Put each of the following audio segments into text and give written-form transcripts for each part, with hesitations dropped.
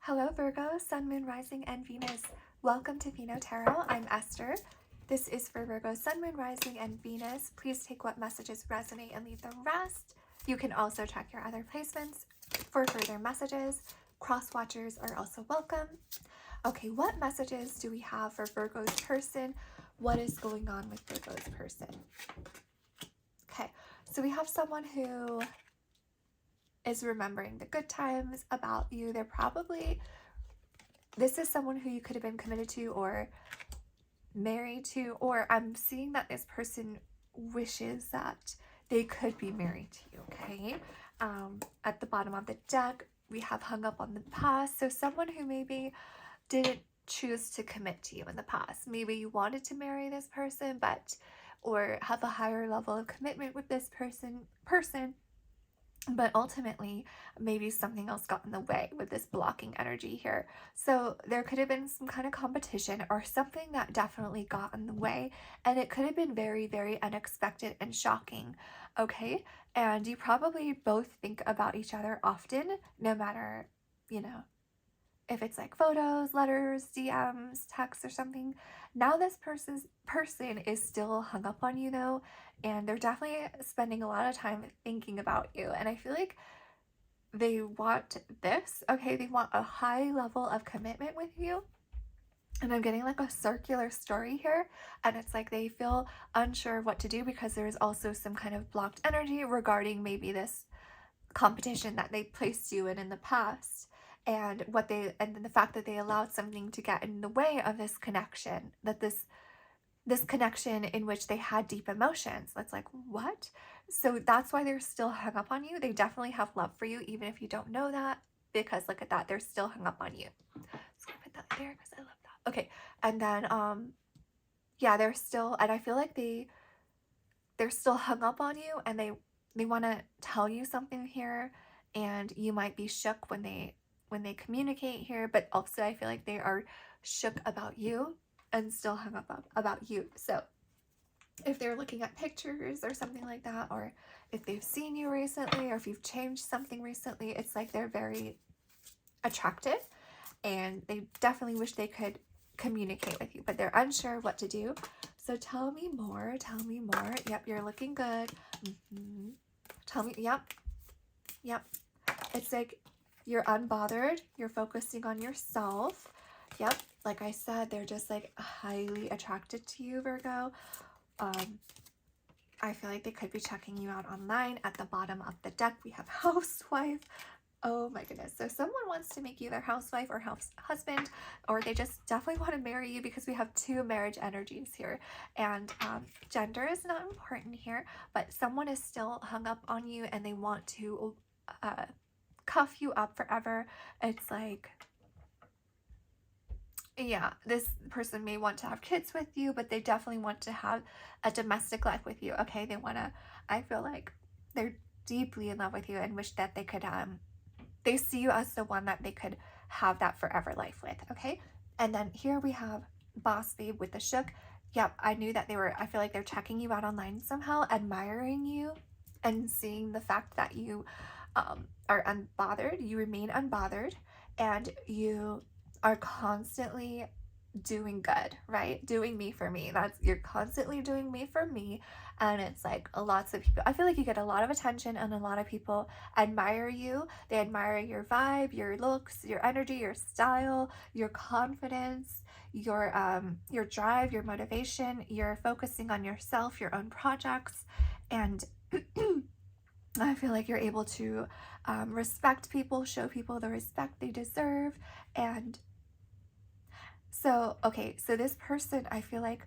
Hello Virgo, Sun, Moon, Rising, and Venus. Welcome to Pheno Tarot. I'm Esther. This is for Virgo, Sun, Moon, Rising, and Venus. Please take what messages resonate and leave the rest. You can also check your other placements for further messages. Cross watchers are also welcome. Okay, what messages do we have for Virgo's person? What is going on with Virgo's person? Okay, so we have someone who is remembering the good times about you. This is someone who you could have been committed to or married to, or I'm seeing that this person wishes that they could be married to you, okay? At the bottom of the deck, we have hung up on the past. So someone who maybe didn't choose to commit to you in the past. Maybe you wanted to marry this person, or have a higher level of commitment with this person, but ultimately maybe something else got in the way with this blocking energy here. So there could have been some kind of competition or something that definitely got in the way, and it could have been very, very unexpected and shocking. Okay, and you probably both think about each other often, no matter, if it's like photos, letters, DMs, texts, or something. Now this person is still hung up on you though, and they're definitely spending a lot of time thinking about you. And I feel like they want this, okay? They want a high level of commitment with you. And I'm getting like a circular story here, and it's like they feel unsure of what to do because there's also some kind of blocked energy regarding maybe this competition that they placed you in the past, and the fact that they allowed something to get in the way of this connection, that this connection in which they had deep emotions. That's like, what? So that's why they're still hung up on you. They definitely have love for you, even if you don't know that, because look at that, they're still hung up on you. So I put that there because I love that. Okay, and then yeah, they're still, and I feel like they're still hung up on you, and they want to tell you something here, and you might be shook when they communicate here, but also I feel like they are shook about you and still hung up about you. So if they're looking at pictures or something like that, or if they've seen you recently, or if you've changed something recently, it's like they're very attracted and they definitely wish they could communicate with you, but they're unsure what to do. So tell me more. Yep, you're looking good. Tell me. Yep. It's like you're unbothered. You're focusing on yourself. Yep. Like I said, they're just like highly attracted to you, Virgo. I feel like they could be checking you out online. At the bottom of the deck, we have housewife. Oh my goodness. So someone wants to make you their housewife or husband, or they just definitely want to marry you, because we have two marriage energies here. And gender is not important here, but someone is still hung up on you and they want to cuff you up forever. It's like, yeah, this person may want to have kids with you, but they definitely want to have a domestic life with you. Okay, I feel like they're deeply in love with you and wish that they could they see you as the one that they could have that forever life with. Okay, and then here we have boss babe with the shook. Yep, I knew that I feel like they're checking you out online somehow, admiring you and seeing the fact that you are unbothered. You remain unbothered, and you are constantly doing good, right? Doing me for me. You're constantly doing me for me. And it's like lots of people, I feel like you get a lot of attention, and a lot of people admire you. They admire your vibe, your looks, your energy, your style, your confidence, your drive, your motivation. You're focusing on yourself, your own projects, and I feel like you're able to respect people, show people the respect they deserve. And so, okay, so this person, I feel like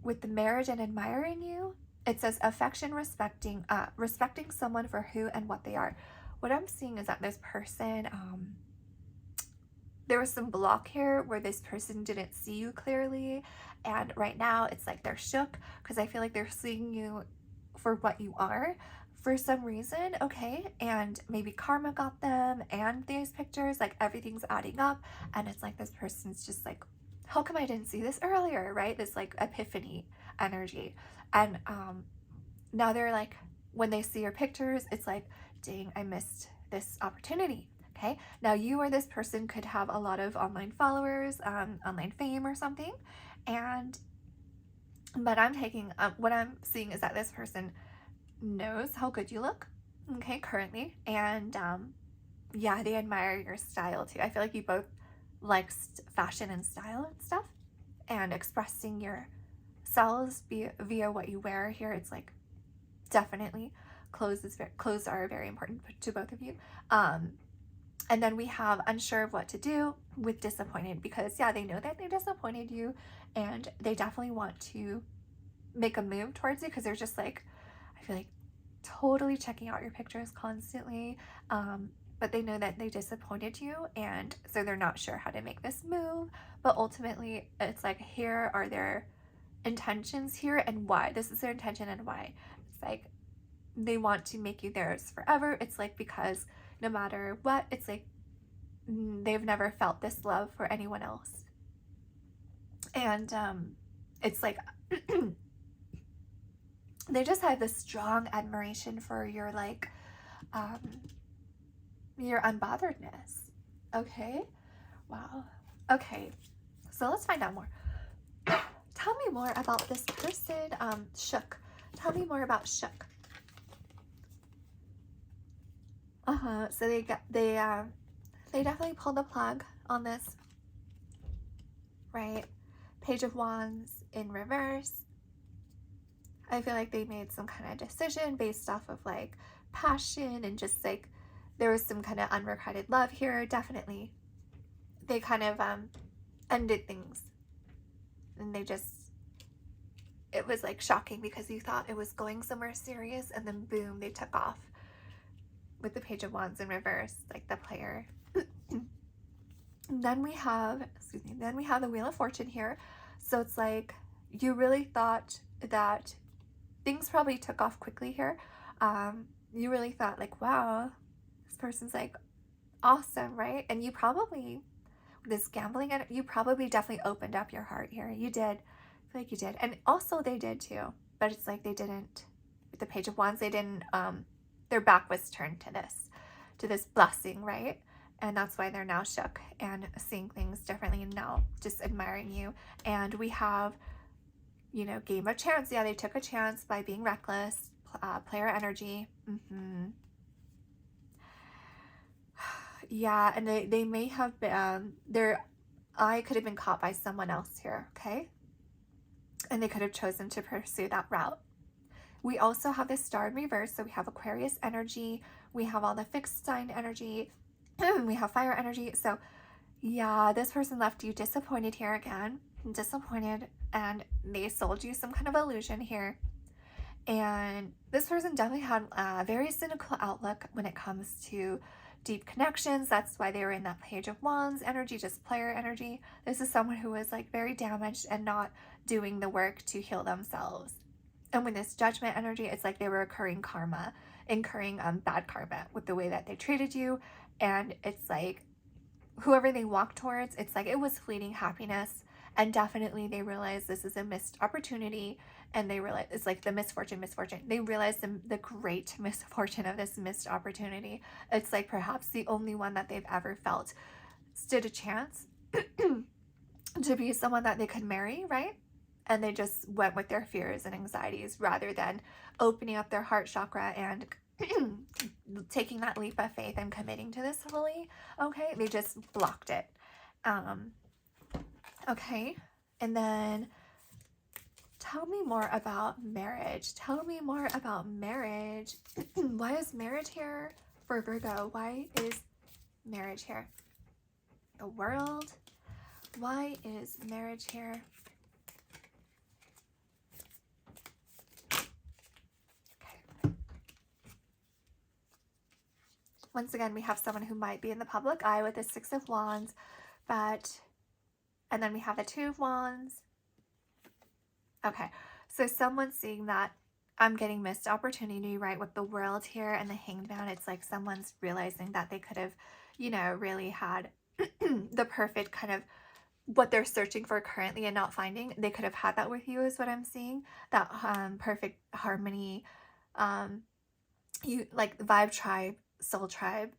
with the marriage and admiring you, it says affection, respecting someone for who and what they are. What I'm seeing is that this person, there was some block here where this person didn't see you clearly. And right now it's like they're shook because I feel like they're seeing you for what you are for some reason, okay? And maybe karma got them and these pictures, like everything's adding up, and it's like this person's just like, how come I didn't see this earlier, right? This like epiphany energy. And now they're like, when they see your pictures, it's like, dang, I missed this opportunity, Okay, now you or this person could have a lot of online followers, online fame or something, and but I'm taking what I'm seeing is that this person knows how good you look, okay, currently, and yeah, they admire your style too. I feel like you both like fashion and style and stuff, and expressing yourselves via what you wear here. It's like definitely clothes are very important to both of you. And then we have unsure of what to do with disappointed, because yeah, they know that they disappointed you and they definitely want to make a move towards you, because they're just like, I feel like totally checking out your pictures constantly. But they know that they disappointed you, and so they're not sure how to make this move. But ultimately, it's like, here are their intentions here and why. This is their intention and why. It's like they want to make you theirs forever. It's like, because no matter what, it's like they've never felt this love for anyone else. And it's like they just have this strong admiration for your like your unbotheredness. Okay, wow. Okay, so let's find out more. Tell me more about this person. Shook. Tell me more about Shook. So they definitely pulled the plug on this, right? Page of Wands in reverse. I feel like they made some kind of decision based off of like passion, and just like there was some kind of unrequited love here. Definitely, they kind of ended things, and it was like shocking, because you thought it was going somewhere serious, and then boom, they took off with the Page of Wands in reverse, like the player. Then we have the Wheel of Fortune here. So it's like you really thought that things probably took off quickly here. You really thought like, wow, this person's like awesome, right? And you probably, this gambling, you probably definitely opened up your heart here. You did. I feel like you did. And also they did too. But it's like they didn't, with the Page of Wands, they didn't, their back was turned to this blessing, right? And that's why they're now shook and seeing things differently, and now just admiring you. And we have, you know, game of chance. Yeah, they took a chance by being reckless. Player energy. Yeah, and they may have been, their eye could have been caught by someone else here, okay? And they could have chosen to pursue that route. We also have the Star in reverse, so we have Aquarius energy, we have all the fixed sign energy, we have fire energy. So yeah, this person left you disappointed here again, disappointed, and they sold you some kind of illusion here. And this person definitely had a very cynical outlook when it comes to deep connections. That's why they were in that Page of Wands energy, just player energy. This is someone who was like very damaged and not doing the work to heal themselves. And with this Judgment energy, it's like they were incurring bad karma with the way that they treated you. And it's like whoever they walk towards, it's like it was fleeting happiness. And definitely they realized this is a missed opportunity, and they realize it's like the misfortune. They realize the great misfortune of this missed opportunity. It's like perhaps the only one that they've ever felt stood a chance to be someone that they could marry, right? And they just went with their fears and anxieties rather than opening up their heart chakra and taking that leap of faith and committing to this fully. Okay, they just blocked it. Okay, and then tell me more about marriage. Tell me more about marriage. Why is marriage here for Virgo? Why is marriage here? The World. Why is marriage here? Once again, we have someone who might be in the public eye with the Six of Wands, and then we have the Two of Wands. Okay, so someone's seeing that I'm getting missed opportunity, right, with the World here and the Hanged Man. It's like someone's realizing that they could have, you know, really had the perfect kind of what they're searching for currently and not finding. They could have had that with you is what I'm seeing. That perfect harmony, you like vibe tribe, soul tribe,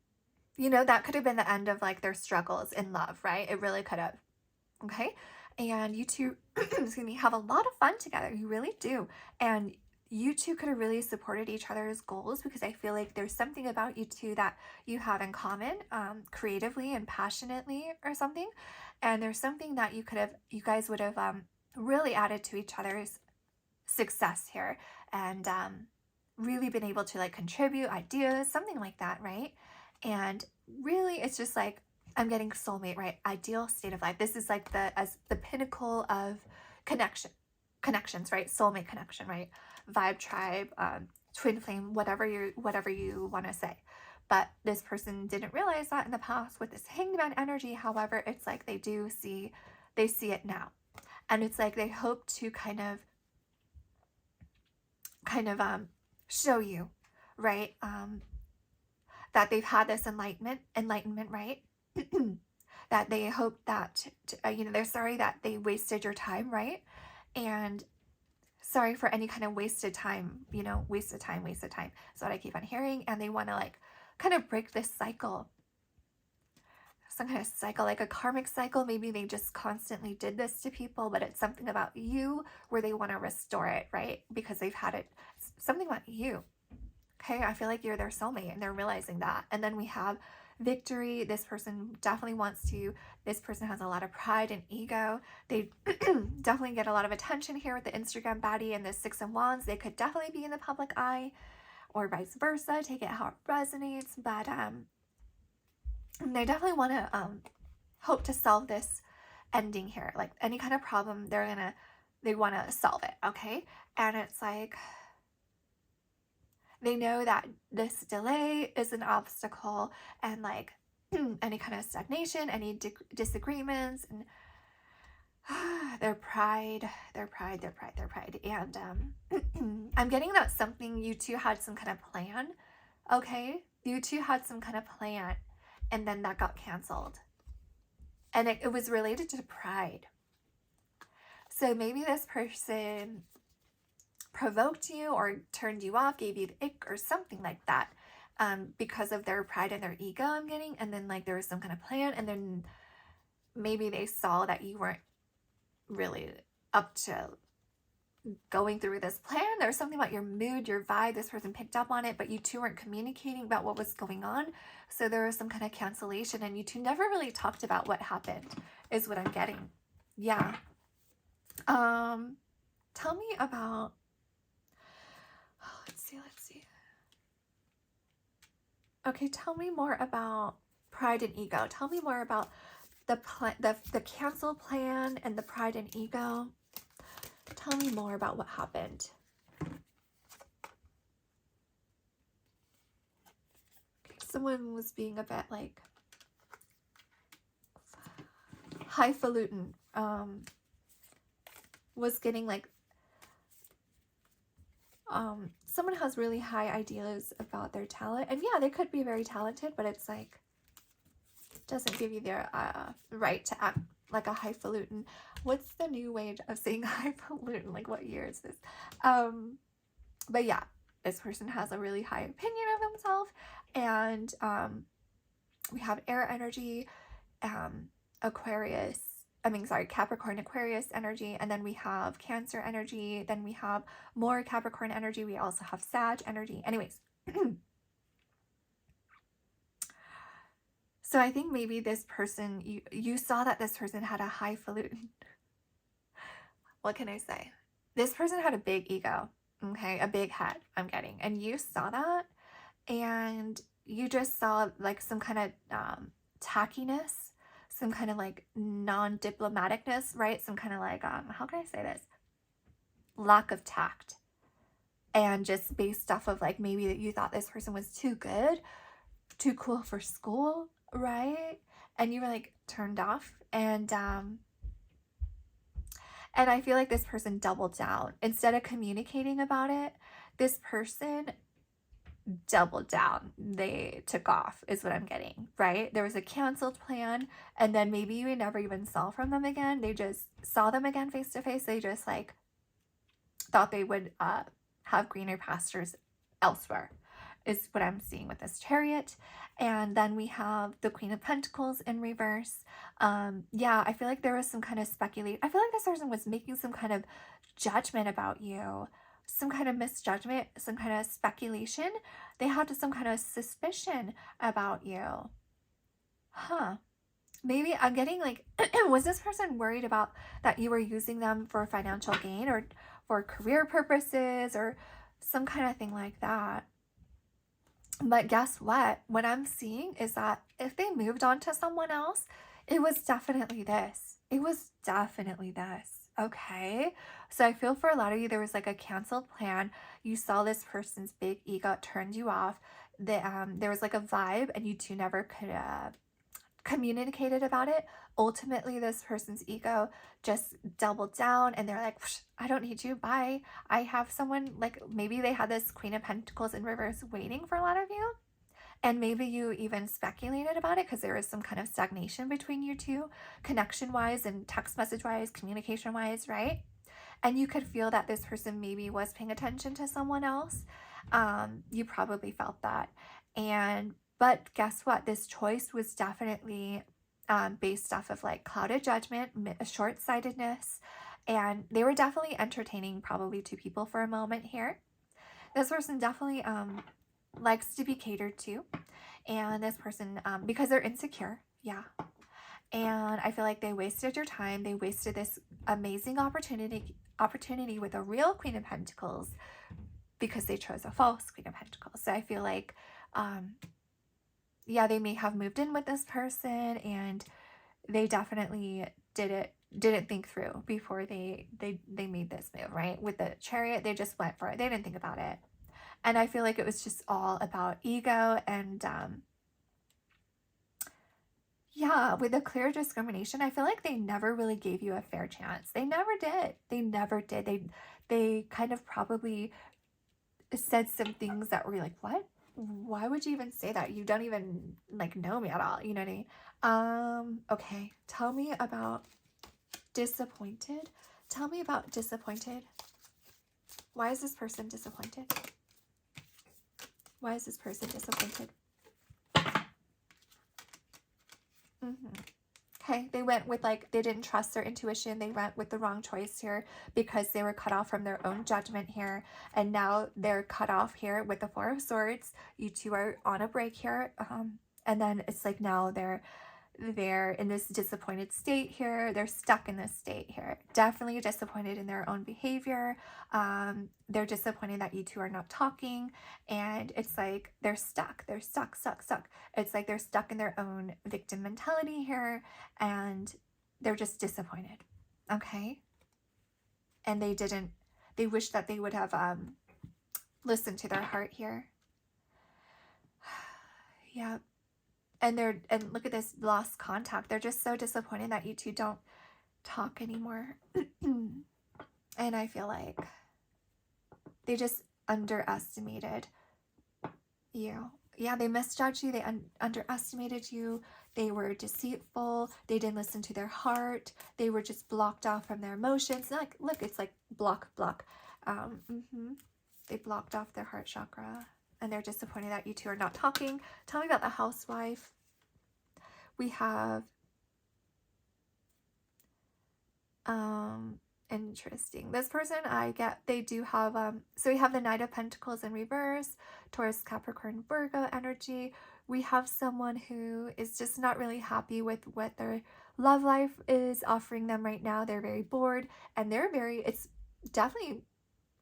you know, that could have been the end of like their struggles in love, right? It really could have. Okay. And you two, excuse me, have a lot of fun together. You really do. And you two could have really supported each other's goals, because I feel like there's something about you two that you have in common, creatively and passionately or something. And there's something that you guys would have really added to each other's success here, and really been able to like contribute ideas, something like that, right? And really, it's just like, I'm getting soulmate, right? Ideal state of life. This is like the pinnacle of connections, right? Soulmate connection, right? Vibe tribe, twin flame, whatever you want to say. But this person didn't realize that in the past with this hangman energy. However, it's like they see it now. And it's like they hope to kind of show you, right? That they've had this enlightenment, right? That they hope that, they're sorry that they wasted your time, right? And sorry for any kind of wasted time, wasted time. That's what I keep on hearing. And they want to like kind of break this cycle, some kind of cycle, like a karmic cycle. Maybe they just constantly did this to people, but it's something about you where they want to restore it, right? Because they've had it, something about you. Okay, I feel like you're their soulmate and they're realizing that. And then we have victory. This person definitely this person has a lot of pride and ego. They definitely get a lot of attention here with the Instagram baddie and the Six of Wands. They could definitely be in the public eye, or vice versa. Take it how it resonates. But they definitely want to hope to solve this ending here. Like any kind of problem, they want to solve it, okay? And it's like, they know that this delay is an obstacle, and like any kind of stagnation, any disagreements, and their pride. And I'm getting that something, you two had some kind of plan, okay? You two had some kind of plan, and then that got canceled. And it was related to pride. So maybe this person provoked you or turned you off, gave you the ick or something like that, because of their pride and their ego, I'm getting. And then like there was some kind of plan, and then maybe they saw that you weren't really up to going through this plan. There was something about your mood, your vibe, this person picked up on it, but you two weren't communicating about what was going on. So there was some kind of cancellation, and you two never really talked about what happened, is what I'm getting. Yeah. Tell me about, let's see. Okay, tell me more about pride and ego. Tell me more about the cancel plan and the pride and ego. Tell me more about what happened. Someone was being a bit like highfalutin, was getting like, someone has really high ideas about their talent, and yeah, they could be very talented, but it's like, doesn't give you their right to act like a highfalutin. What's the new way of saying highfalutin? Like, what year is this? But yeah, this person has a really high opinion of themselves, and we have air energy, Capricorn, Aquarius energy, and then we have Cancer energy, then we have more Capricorn energy, we also have Sag energy. Anyways, so I think maybe this person, you saw that this person had a highfalutin, what can I say? This person had a big ego, okay? A big head, I'm getting. And you saw that, and you just saw like some kind of tackiness, some kind of like non-diplomaticness, right? Some kind of like, how can I say this? Lack of tact. And just based off of like, maybe that you thought this person was too good, too cool for school, right? And you were like turned off. And I feel like this person doubled down. Instead of communicating about it, this person doubled down. They took off, is what I'm getting, right? There was a canceled plan, and then maybe you never even saw from them again. They just saw them again face to face. They just like thought they would have greener pastures elsewhere. is what I'm seeing with this Chariot. And then we have the Queen of Pentacles in reverse. Yeah, I feel like there was some kind of speculate. I feel like this person was making some kind of judgment about you, some kind of misjudgment, some kind of speculation. They had some kind of suspicion about you. Huh. Maybe I'm getting like, was this person worried about that you were using them for financial gain or for career purposes or some kind of thing like that? But guess what? What I'm seeing is that if they moved on to someone else, it was definitely this. It was definitely this. Okay. So I feel for a lot of you, there was like a canceled plan. You saw this person's big ego, it turned you off. There was like a vibe and you two never could communicated about it. Ultimately, this person's ego just doubled down and they're like, I don't need you, bye. I have someone, like maybe they had this Queen of Pentacles in reverse waiting for a lot of you. And maybe you even speculated about it because there was some kind of stagnation between you two, connection wise and text message wise, communication wise, right? And you could feel that this person maybe was paying attention to someone else. You probably felt that. But guess what? This choice was definitely based off of like clouded judgment, short-sightedness, and they were definitely entertaining probably two people for a moment here. This person definitely likes to be catered to, and this person, because they're insecure, yeah. And I feel like they wasted your time. They wasted this amazing opportunity with a real Queen of Pentacles because they chose a false Queen of Pentacles. So I feel like, yeah, they may have moved in with this person and they definitely didn't think through before they made this move, right? With the Chariot, they just went for it. They didn't think about it. And I feel like it was just all about ego and yeah, with a clear discrimination, I feel like they never really gave you a fair chance. They never did. They never did. They kind of probably said some things that were like, what? Why would you even say that? You don't even like know me at all. You know what I mean? Okay. Tell me about disappointed. Tell me about disappointed. Why is this person disappointed? Why is this person disappointed? Okay, they went with like, they didn't trust their intuition. They went with the wrong choice here because they were cut off from their own judgment here. And now they're cut off here with the Four of Swords. You two are on a break here. And then it's like now they're in this disappointed state here. They're stuck in this state here. Definitely disappointed in their own behavior. They're disappointed that you two are not talking. And it's like they're stuck. They're stuck. It's like they're stuck in their own victim mentality here. And they're just disappointed. Okay? And they wish that they would have listened to their heart here. Yeah. And look at this, lost contact. They're just so disappointed that you two don't talk anymore. And I feel like they just underestimated you. Yeah, they misjudged you. They underestimated you. They were deceitful. They didn't listen to their heart. They were just blocked off from their emotions. Like, look, it's like block. They blocked off their heart chakra. And they're disappointed that you two are not talking. Tell me about the housewife. We have interesting. This person, they do have so we have the Knight of Pentacles in reverse, Taurus, Capricorn, Virgo energy. We have someone who is just not really happy with what their love life is offering them right now. They're very bored and it's definitely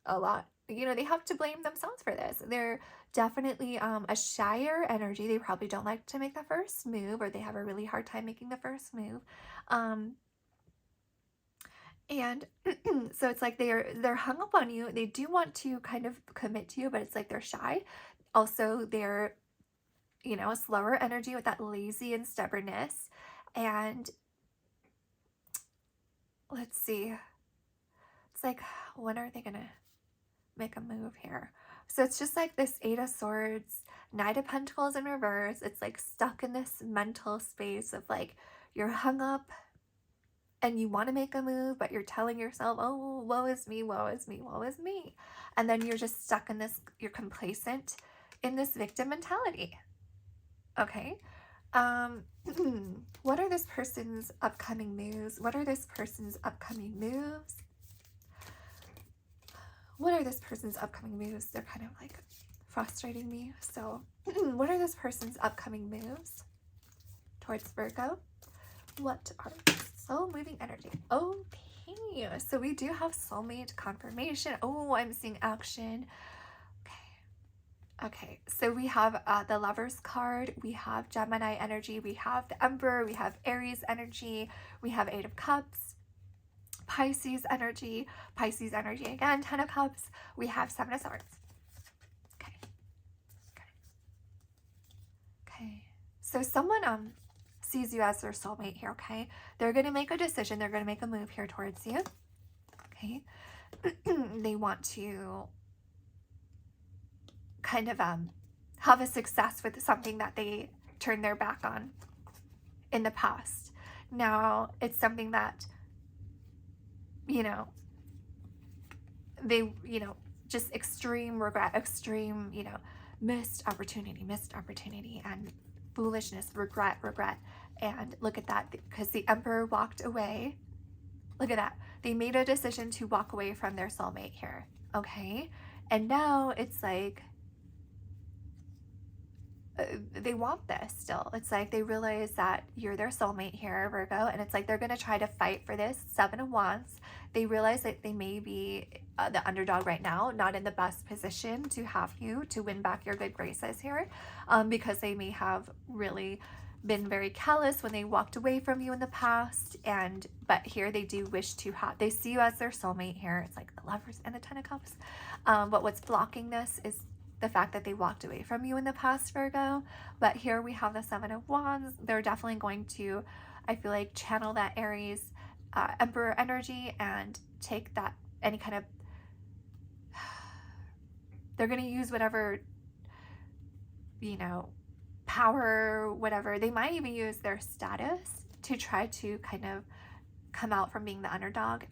a lot. You know, they have to blame themselves for this. They're definitely a shyer energy. They probably don't like to make the first move, or they have a really hard time making the first move. And so it's like they're hung up on you. They do want to kind of commit to you, but it's like they're shy. Also, they're, you know, a slower energy with that lazy and stubbornness. And let's see. It's like, when are they gonna make a move here? So it's just like this Eight of Swords, Knight of Pentacles in reverse. It's like stuck in this mental space of like you're hung up and you want to make a move, but you're telling yourself, oh, woe is me. And then you're just stuck in this, you're complacent. in this victim mentality. Okay. What are this person's upcoming moves? What are this person's upcoming moves? What are this person's upcoming moves? They're kind of like frustrating me. So what are this person's upcoming moves towards Virgo? What are soul moving energy? Okay, so we do have soulmate confirmation. Oh, I'm seeing action. Okay, so we have the Lover's card, we have Gemini energy, we have the Emperor, we have Aries energy, we have Eight of Cups, Pisces energy again, Ten of Cups, we have Seven of Swords. Okay. So someone sees you as their soulmate here, okay? They're going to make a decision, they're going to make a move here towards you, okay? They want to kind of have a success with something that they turned their back on in the past. Now it's something that, they, just extreme regret, extreme, missed opportunity and foolishness, regret. And look at that, because the Emperor walked away. Look at that. They made a decision to walk away from their soulmate here, okay? And now it's like, they want this still. It's like they realize that you're their soulmate here, Virgo, and it's like they're going to try to fight for this. Seven of Wands. They realize that they may be the underdog right now, not in the best position to have you to win back your good graces here, because they may have really been very callous when they walked away from you in the past. But here they do wish to have, they see you as their soulmate here. It's like the Lovers and the Ten of Cups. But what's blocking this is the fact that they walked away from you in the past, Virgo. But here we have the Seven of Wands. They're definitely going to, I feel like, channel that Aries Emperor energy and take that, any kind of, they're going to use whatever, power, whatever. They might even use their status to try to kind of come out from being the underdog.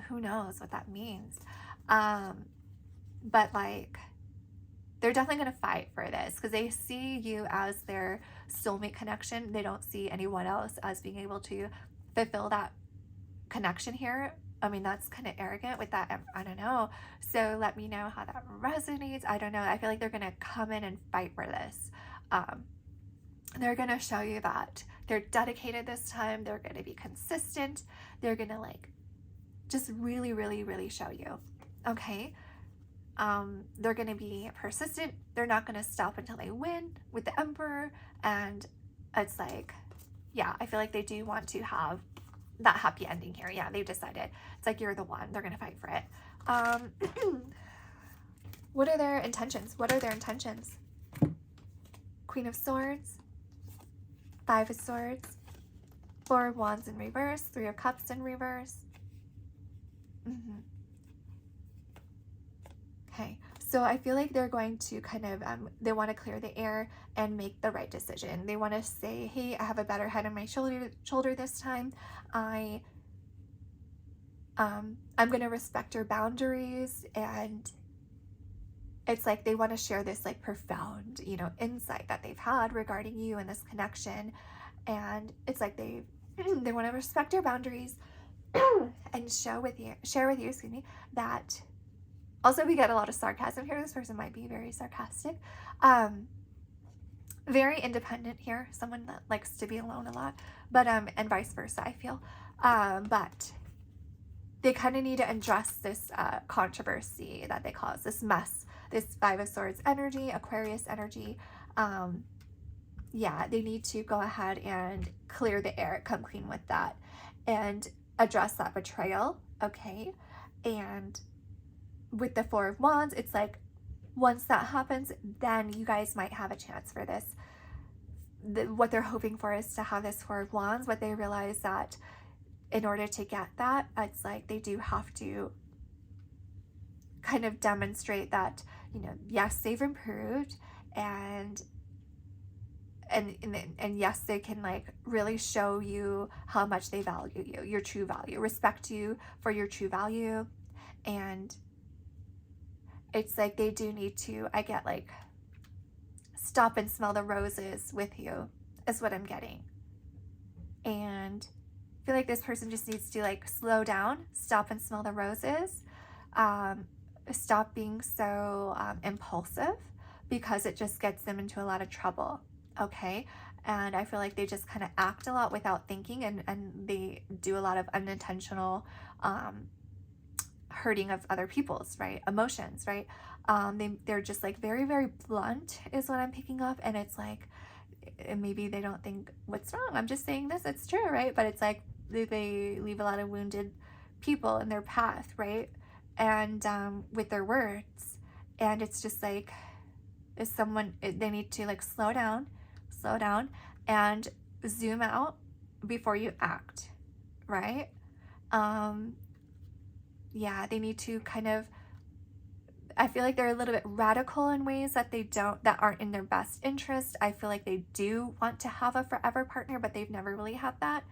Who knows what that means. But like, they're definitely going to fight for this because they see you as their soulmate connection. They don't see anyone else as being able to fulfill that connection here. I mean, that's kind of arrogant with that. I don't know. So let me know how that resonates. I don't know. I feel like they're going to come in and fight for this. They're going to show you that they're dedicated this time. They're going to be consistent. They're going to like just really, really, really show you. Okay. They're going to be persistent. They're not going to stop until they win with the Emperor. And it's like, yeah, I feel like they do want to have that happy ending here. Yeah, they've decided. It's like, you're the one. They're going to fight for it. What are their intentions? What are their intentions? Queen of Swords, Five of Swords, Four of Wands in reverse, Three of Cups in reverse. Okay, so I feel like they're going to kind of, they want to clear the air and make the right decision. They want to say, hey, I have a better head on my shoulder this time. I'm going to respect your boundaries. And it's like they want to share this like profound, insight that they've had regarding you and this connection. And it's like they want to respect your boundaries and share with you, excuse me, that. Also, we get a lot of sarcasm here. This person might be very sarcastic. Very independent here. Someone that likes to be alone a lot. But, and vice versa, I feel. But they kind of need to address this controversy that they cause, this mess, this Five of Swords energy, Aquarius energy. Yeah, they need to go ahead and clear the air, come clean with that, and address that betrayal, okay? And with the Four of Wands, it's like, once that happens, then you guys might have a chance for this. What they're hoping for is to have this Four of Wands, but they realize that in order to get that, it's like they do have to kind of demonstrate that, yes, they've improved, and yes, they can like really show you how much they value you, your true value, respect you for your true value. And it's like they do need to, I get like, stop and smell the roses with you, is what I'm getting. And I feel like this person just needs to like slow down, stop and smell the roses, stop being so impulsive, because it just gets them into a lot of trouble. Okay. And I feel like they just kind of act a lot without thinking, and they do a lot of unintentional hurting of other people's, right, emotions, right? They're just like very, very blunt is what I'm picking up. And it's like, maybe they don't think, what's wrong? I'm just saying this, it's true, right? But it's like they leave a lot of wounded people in their path, right? And with their words. And it's just like, is someone, they need to like slow down and zoom out before you act, right? Yeah, they need to kind of, I feel like they're a little bit radical in ways that that aren't in their best interest. I feel like they do want to have a forever partner, but they've never really had that.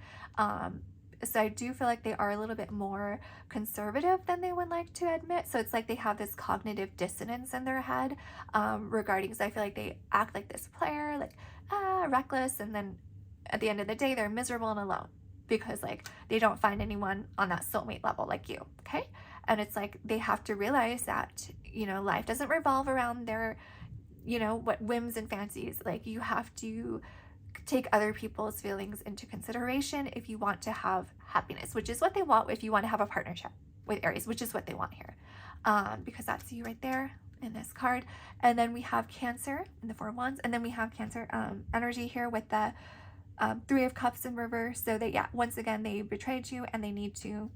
So I do feel like they are a little bit more conservative than they would like to admit. So it's like they have this cognitive dissonance in their head regarding, because I feel like they act like this player, like reckless, and then at the end of the day, they're miserable and alone because like they don't find anyone on that soulmate level like you, okay? And it's like they have to realize that, you know, life doesn't revolve around their, you know, what whims and fancies. Like you have to take other people's feelings into consideration if you want to have happiness, which is what they want if you want to have a partnership with Aries, which is what they want here, because that's you right there in this card. And then we have Cancer in the Four of Wands, and then we have Cancer energy here with the Three of Cups in reverse. So that, yeah, once again, they betrayed you and they need to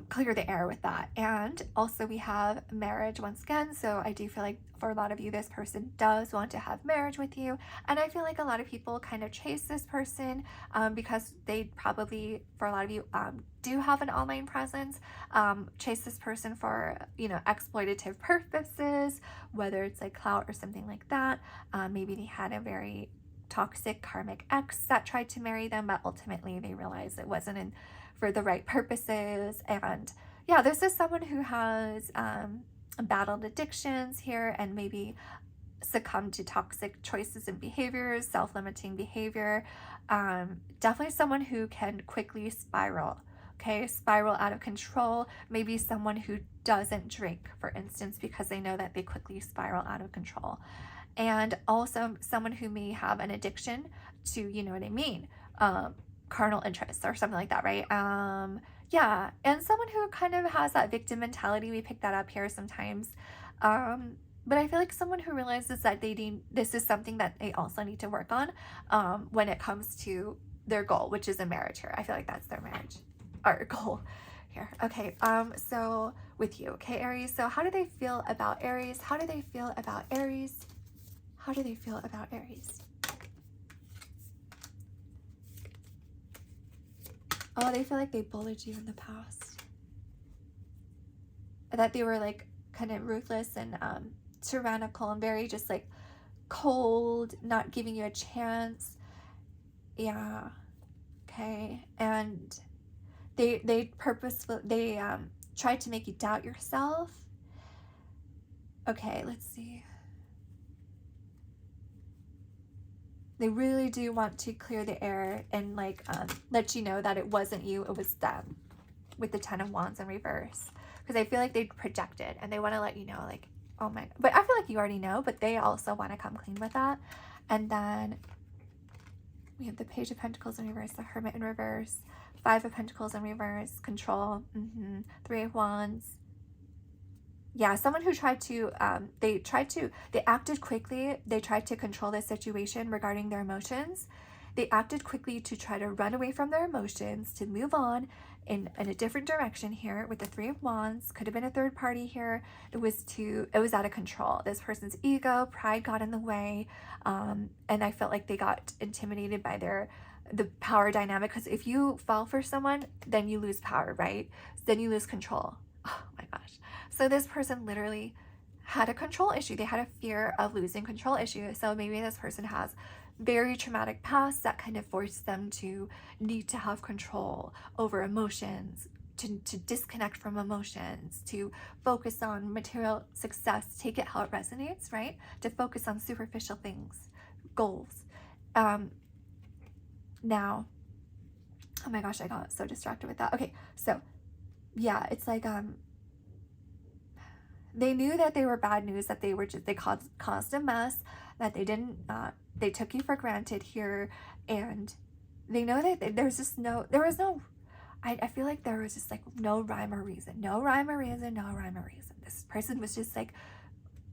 clear the air with that. And also we have marriage once again. So I do feel like for a lot of you, this person does want to have marriage with you. And I feel like a lot of people kind of chase this person because they probably, for a lot of you, do have an online presence, chase this person for, you know, exploitative purposes, whether it's like clout or something like that. Maybe they had a very toxic karmic ex that tried to marry them, but ultimately they realized it wasn't for the right purposes. And yeah, this is someone who has battled addictions here and maybe succumbed to toxic choices and behaviors, self-limiting behavior. Definitely someone who can quickly spiral, okay? Spiral out of control. Maybe someone who doesn't drink, for instance, because they know that they quickly spiral out of control. And also someone who may have an addiction to, you know what I mean, carnal interests or something like that, right? Yeah, and someone who kind of has that victim mentality. We pick that up here sometimes. But I feel like someone who realizes that this is something that they also need to work on when it comes to their goal, which is a marriage here. I feel like that's their marriage or goal here. Okay, so with you, okay, Aries. So how do they feel about Aries? How do they feel about Aries? How do they feel about Aries? Oh, they feel like they bullied you in the past. That they were like kind of ruthless and tyrannical and very just like cold, not giving you a chance. Yeah. Okay. And they purposefully, tried to make you doubt yourself. Okay, let's see. They really do want to clear the air and like let you know that it wasn't you, it was them, with the Ten of Wands in reverse. Because I feel like they projected and they want to let you know, like, oh my, but I feel like you already know, but they also want to come clean with that. And then we have the Page of Pentacles in reverse, the Hermit in reverse, Five of Pentacles in reverse, control, Three of Wands. Yeah, someone who tried to, they acted quickly. They tried to control the situation regarding their emotions. They acted quickly to try to run away from their emotions, to move on in a different direction here with the Three of Wands. Could have been a third party here. It was out of control. This person's ego, pride got in the way. And I felt like they got intimidated by the power dynamic, because if you fall for someone, then you lose power, right? Then you lose control. Oh my gosh. So this person literally had a control issue. They had a fear of losing control issue. So maybe this person has very traumatic past that kind of forced them to need to have control over emotions to disconnect from emotions, to focus on material success, take it how it resonates, right? To focus on superficial things, goals. Now, oh my gosh, I got so distracted with that. Okay, so yeah, it's like they knew that they were bad news, that they caused a mess, that they took you for granted here, and they know that I feel like there was just like no rhyme or reason. This person was just like,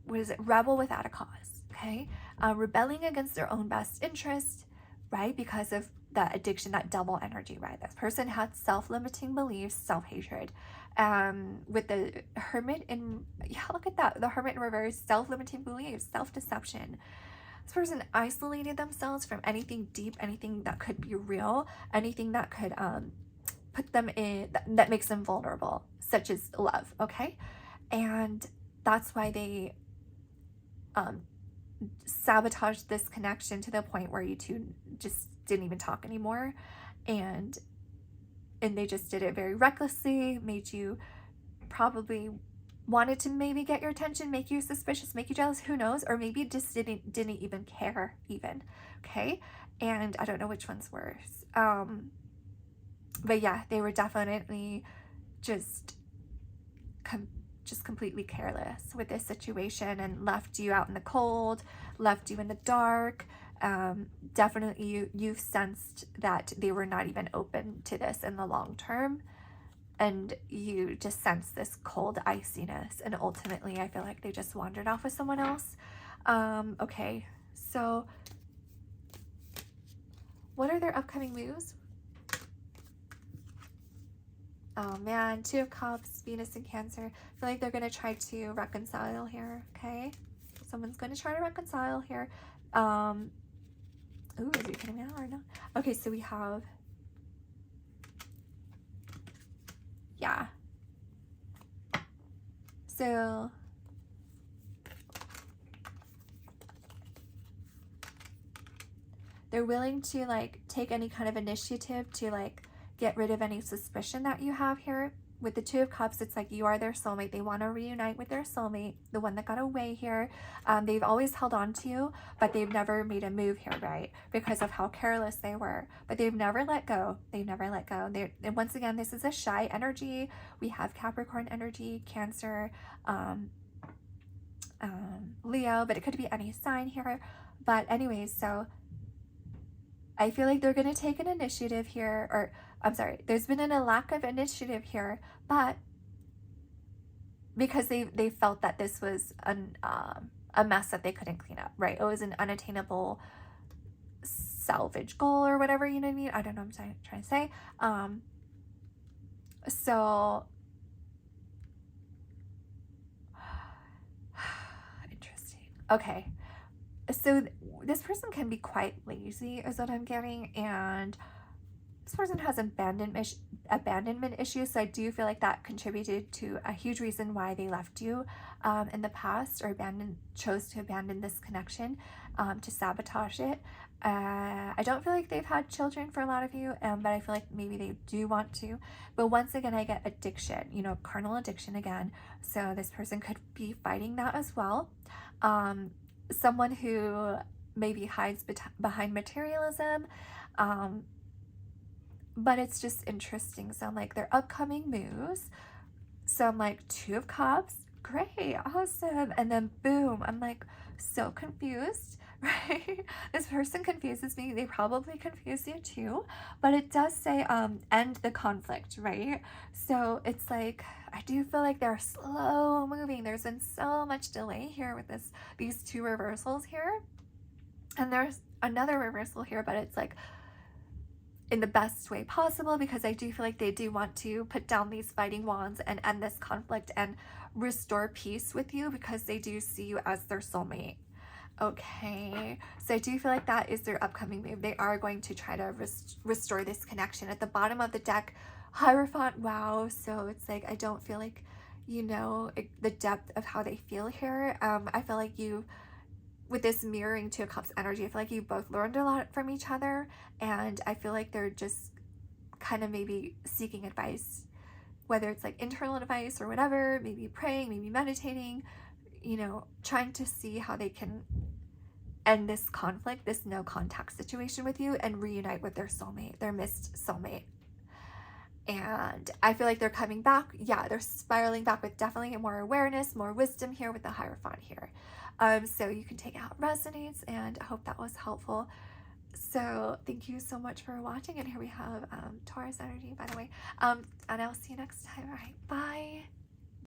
what is it? Rebel without a cause, okay? Rebelling against their own best interest, right? Because of that addiction, that double energy, right? This person had self-limiting beliefs, self-hatred. With the Hermit look at that. The Hermit in reverse, self-limiting beliefs, self-deception. This person isolated themselves from anything deep, anything that could be real, anything that could put them in, that makes them vulnerable, such as love, okay? And that's why they sabotaged this connection to the point where you two just didn't even talk anymore. And they just did it very recklessly, made you probably wanted to maybe get your attention, make you suspicious, make you jealous, who knows, or maybe just didn't even care even, okay? And I don't know which one's worse. But yeah, they were definitely just completely careless with this situation and left you out in the cold, left you in the dark. Definitely you've sensed that they were not even open to this in the long term, and you just sense this cold iciness, and ultimately I feel like they just wandered off with someone else. Okay, so what are their upcoming moves? Oh man, Two of Cups, Venus and Cancer. I feel like they're going to try to reconcile here, okay? Someone's going to try to reconcile here. Ooh, is he coming out or not? Okay, so we have... Yeah. So... they're willing to, like, take any kind of initiative to, like, get rid of any suspicion that you have here. With the Two of Cups, it's like you are their soulmate. They want to reunite with their soulmate, the one that got away here. They've always held on to you, but they've never made a move here, right? Because of how careless they were. But they've never let go. They've never let go. And once again, this is a shy energy. We have Capricorn energy, Cancer, Leo, but it could be any sign here. But anyways, so I feel like they're going to take an initiative here, or I'm sorry, there's been a lack of initiative here, but because they felt that this was a mess that they couldn't clean up, right? It was an unattainable salvage goal or whatever, you know what I mean? I don't know what I'm trying to say. So interesting. Okay. So this person can be quite lazy is what I'm getting, and this person has abandonment issues, so I do feel like that contributed to a huge reason why they left you in the past, or chose to abandon this connection, to sabotage it. I don't feel like they've had children for a lot of you, but I feel like maybe they do want to. But once again, I get addiction, you know, carnal addiction again, so this person could be fighting that as well. Someone who maybe hides behind materialism, but it's just interesting. So I'm like, their upcoming moves. So I'm like, Two of Cups, great, awesome. And then boom, I'm like so confused, right? This person confuses me. They probably confuse you too, but it does say end the conflict, right? So it's like, I do feel like they're slow moving. There's been so much delay here with these two reversals here. And there's another reversal here, but it's like in the best way possible, because I do feel like they do want to put down these fighting wands and end this conflict and restore peace with you, because they do see you as their soulmate. Okay, so I do feel like that is their upcoming move. They are going to try to restore this connection. At the bottom of the deck, Hierophant, wow. So it's like, I don't feel like, you know, the depth of how they feel here. I feel like with this mirroring Two of Cups energy, I feel like you both learned a lot from each other, and I feel like they're just kind of maybe seeking advice whether it's like internal advice or whatever, maybe praying, maybe meditating, you know, trying to see how they can end this conflict, this no contact situation with you, and reunite with their soulmate, their missed soulmate. And I feel like they're coming back. Yeah, they're spiraling back with definitely more awareness, more wisdom here with the Hierophant here. So you can take it how it resonates, and I hope that was helpful. So thank you so much for watching. And here we have Taurus energy, by the way. And I'll see you next time. All right, bye.